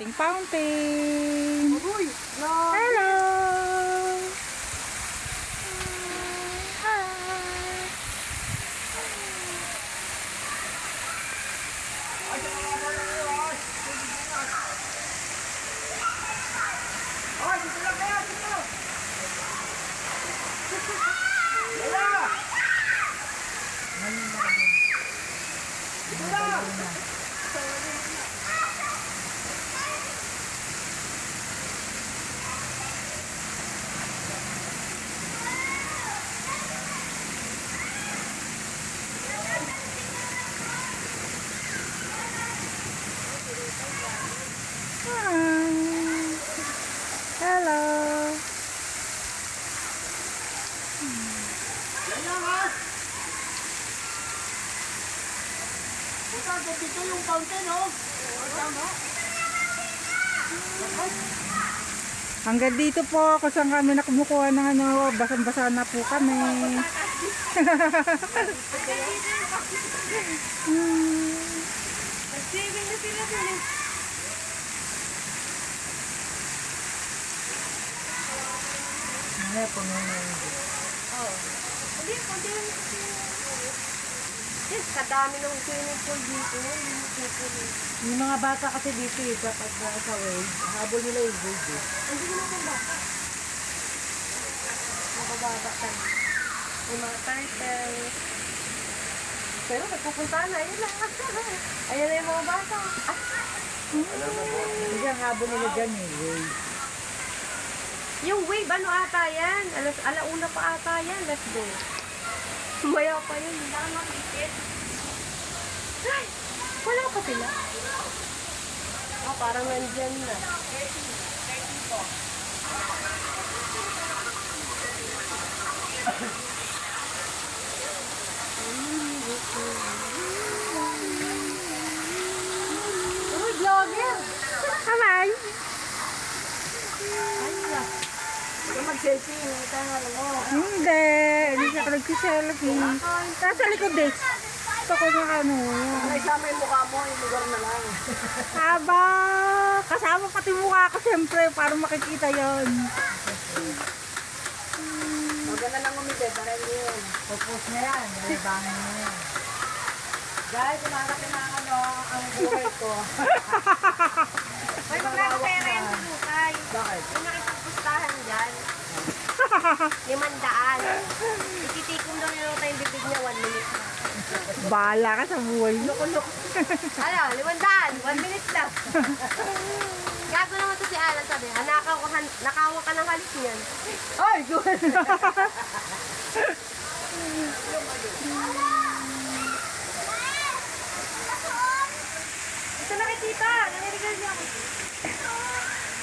Ting fountain. Hello. Hello. Dito yung fountain, oh. Hanggang dito po kung saan kami nakumukuha ng ano, basang-basa na po kami. Nag-saving na sila din, eh. Ano po ngayon? Oo. Hindi, konti lang. Yes, kadami ng swimming pool dito. Yung mga bata kasi dito eh, kapag sa wave, habol nila yung wave eh. Hindi naman kung bata. Nakababa tayo. Yung mga turtle. Pero nagpupunta na, yun lang. Ayan na yung mga bata. Hindi ang habol nila dyan eh, wave. Yung wave, ano ata yan? Alauna pa ata yan. Let's go. Maya pa yun. Hindi ako makikit. Ay! Wala pa sila. Ah, parang nandyan na. Uy, vlogger! Kamay! Kung mag-selfie, hindi tayo alam mo. Hindi, hindi siya nagsiselfie. Nasa likod eh. Gusto ko na ano. Ay, sama yung mukha mo, yung lugar na lang. Haba! Kasama pati mukha ko siyempre para makikita yon. Huwag na lang umite, para hindi yun. Pupus na yan, nalibangin na yan. Guys, kumakapin na ano, ang buhay ko. May mga pera yung tulukay. Bakit? Yung nakipagpustahan dyan. 500. Ikitikom daw nila tayong bibig niya 1 minute na. Bahala ka sa buhay mo. Ano, 500. 1 minute lang. Gago naman to si Alan, sabi, nakawa ka ng halis niyan. Ay, good! Ito na kay tita, nangyarigal niya ako.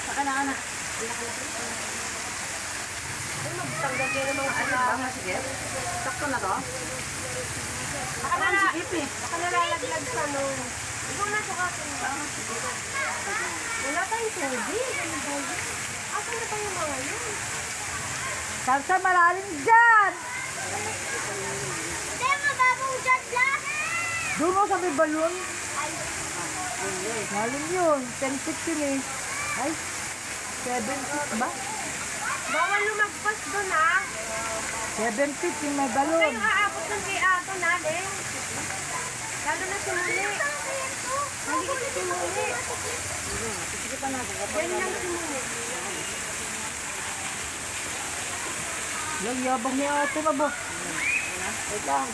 Saka na. Ay, magtanggal kayo ng mga alam. Sige. Sakto na to? Baka nalalaglag sa nung. Ikaw na sukatin ba? Wala tayong tubig. Asan na tayo mga yun? Sa malalim dyan! Hindi, mababaw dyan lang. Doon mo sa may balon. Malalim yun. 10 feet yun eh. Ay, 7 feet ba? Bawal lumagpas doon, ha? 7 feet yung may Huwag balon. kayong aabot ng kay Ato, nale. Lalo na si Muli. Maligit si Muli. Yan lang si Muli. Yung yabang niya ito na ba? Wait lang.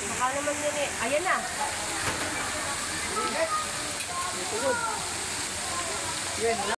Baka naman yun eh. Ayan na. Yan.